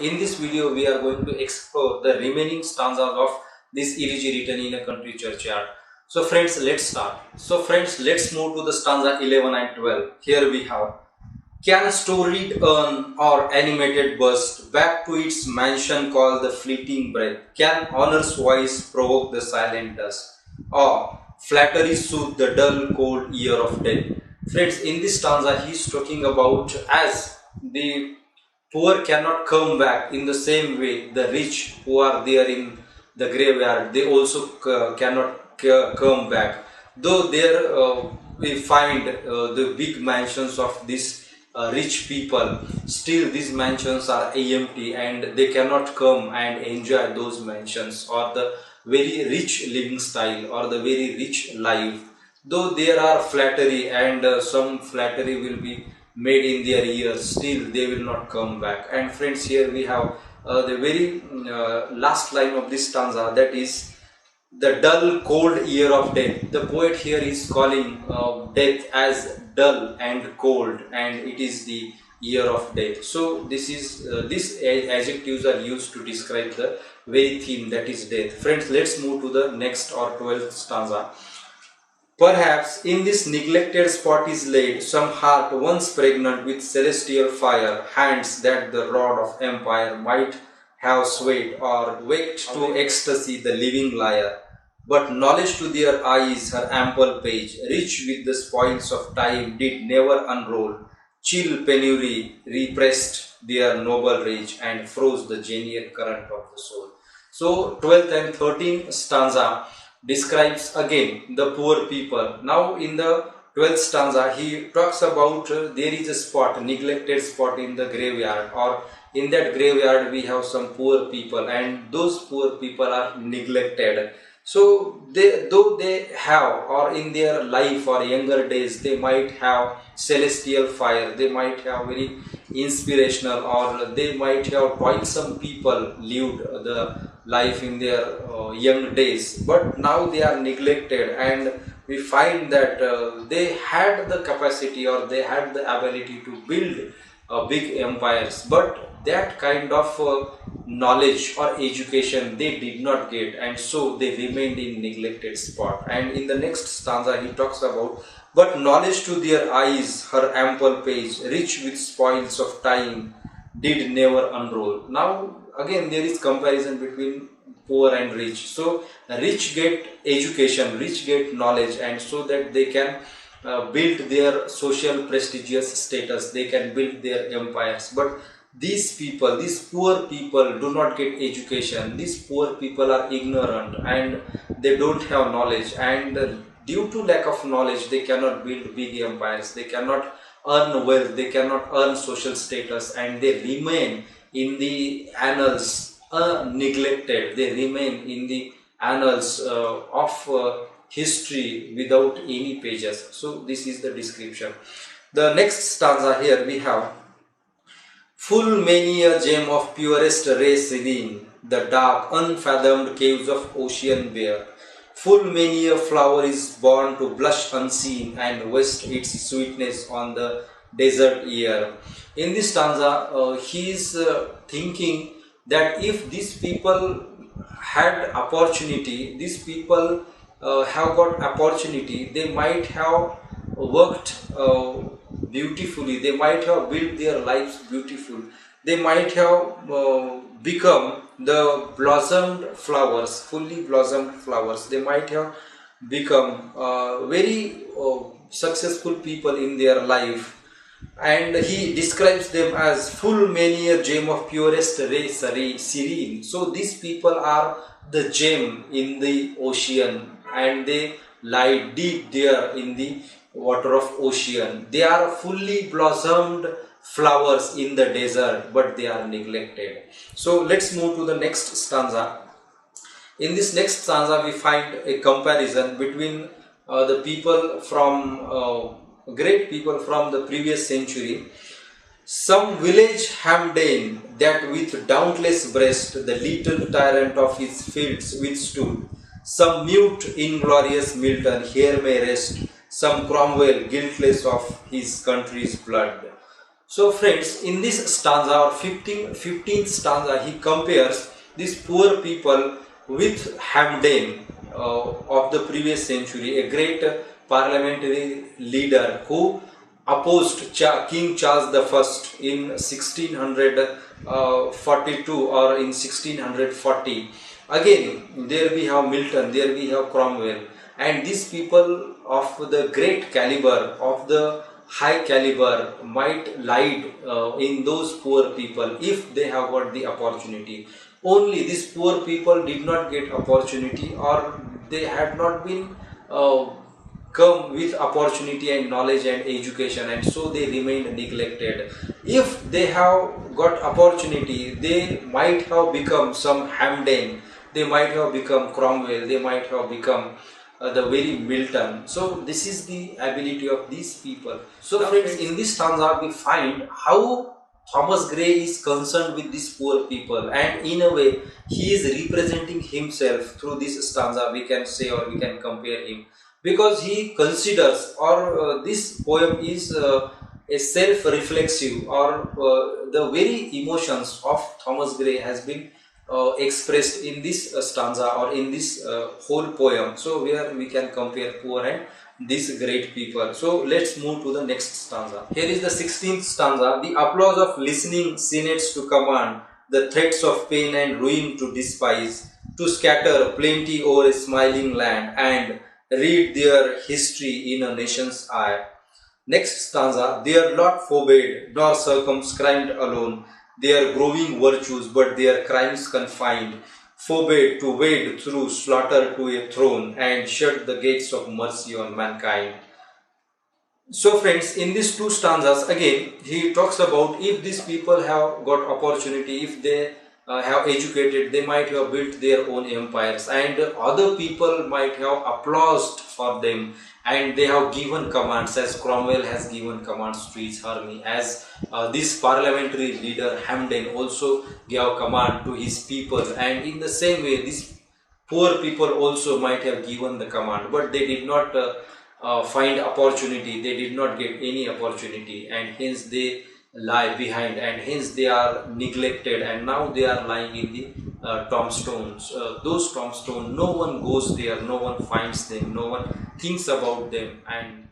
in this video we are going to explore the remaining stanzas of this elegy written in a country churchyard. So friends, let's start. So friends, let's move to the stanza 11 and 12. Here we have: can a storied urn or animated bust back to its mansion call the fleeting breath? Can honor's voice provoke the silent dust, or flattery soothe the dull cold ear of death? Friends, in this stanza he is talking about as the poor cannot come back in the same way the rich who are there in the graveyard, they also cannot come back. Though there we find the big mansions of these rich people, still these mansions are empty and they cannot come and enjoy those mansions or the very rich living style or the very rich life. Though there are flattery and some flattery will be made in their ears, still they will not come back. And friends, here we have the very last line of this stanza, that is the dull cold ear of death. The poet here is calling death as dull and cold, and it is the ear of death. So this is these adjectives are used to describe the very theme, that is death. Friends, let's move to the next or 12th stanza. Perhaps in this neglected spot is laid some heart once pregnant with celestial fire, hands that the rod of empire might have swayed or waked to ecstasy the living lyre. But knowledge to their eyes her ample page, rich with the spoils of time, did never unroll. Chill penury repressed their noble rage and froze the genial current of the soul. So 12th and 13th stanza describes again the poor people. Now in the 12th stanza he talks about there is a spot, neglected spot in the graveyard, or in that graveyard we have some poor people and those poor people are neglected. So though they have, or in their life or younger days, they might have celestial fire, they might have very inspirational, or they might have toilsome people lived the life in their young days, but now they are neglected, and we find that they had the capacity or they had the ability to build big empires, but that kind of knowledge or education they did not get, and so they remained in neglected spot. And in the next stanza he talks about, but knowledge to their eyes her ample page, rich with spoils of time, did never unroll. Now again there is comparison between poor and rich. So rich get education, rich get knowledge, and so that they can build their social prestigious status, they can build their empires. But these people, these poor people do not get education, these poor people are ignorant and they don't have knowledge, and due to lack of knowledge they cannot build big empires, they cannot earn wealth, they cannot earn social status, and they remain in the annals neglected, they remain in the annals of history without any pages. So this is the description. The next stanza here we have: full many a gem of purest ray serene, the dark unfathomed caves of ocean bear. Full many a flower is born to blush unseen and waste its sweetness on the desert air. In this stanza he is thinking that if these people had opportunity, these people have got opportunity, they might have worked beautifully, they might have built their lives beautiful, they might have become the blossomed flowers, fully blossomed flowers, they might have become very successful people in their life. And he describes them as full many a gem of purest ray serene. So these people are the gem in the ocean, and they lie deep there in the water of ocean. They are fully blossomed flowers in the desert, but they are neglected. So let's move to the next stanza. In this next stanza we find a comparison between the people from great people from the previous century. Some village Hamden that with dauntless breast the little tyrant of his fields withstood. Some mute inglorious Milton here may rest, some Cromwell guiltless of his country's blood. So friends, in this stanza or 15th stanza, he compares these poor people with Hamden of the previous century, a great parliamentary leader who opposed King Charles I in 1642 or in 1640. Again, there we have Milton, there we have Cromwell, and these people of the great caliber, of the high caliber, might lied in those poor people if they have got the opportunity. Only these poor people did not get opportunity, or they had not been come with opportunity and knowledge and education, and so they remained neglected. If they have got opportunity, they might have become some Hamden, they might have become Cromwell, they might have become the very Milton. So this is the ability of these people. So friends, in this stanza we find how Thomas Gray is concerned with these poor people, and in a way he is representing himself through this stanza, we can say, or we can compare him, because he considers, or this poem is a self-reflexive, or the very emotions of Thomas Gray has been expressed in this stanza or in this whole poem. So where we can compare poor and these great people. So let's move to the next stanza. Here is the 16th stanza. The applause of listening senates to command, the threats of pain and ruin to despise, to scatter plenty over a smiling land, and read their history in a nation's eye. Next stanza. Their lot forbade, nor circumscribed alone their growing virtues, but their crimes confined, forbade to wade through slaughter to a throne, and shut the gates of mercy on mankind. So friends, in these two stanzas, again, he talks about if these people have got opportunity, if they have educated, they might have built their own empires, and other people might have applauded for them, and they have given commands, as Cromwell has given commands to his army, as this parliamentary leader Hamden also gave command to his people, and in the same way these poor people also might have given the command, but they did not find opportunity, they did not get any opportunity, and hence they lie behind, and hence they are neglected, and now they are lying in the tombstones. Those tombstones, no one goes there, no one finds them, no one thinks about them, and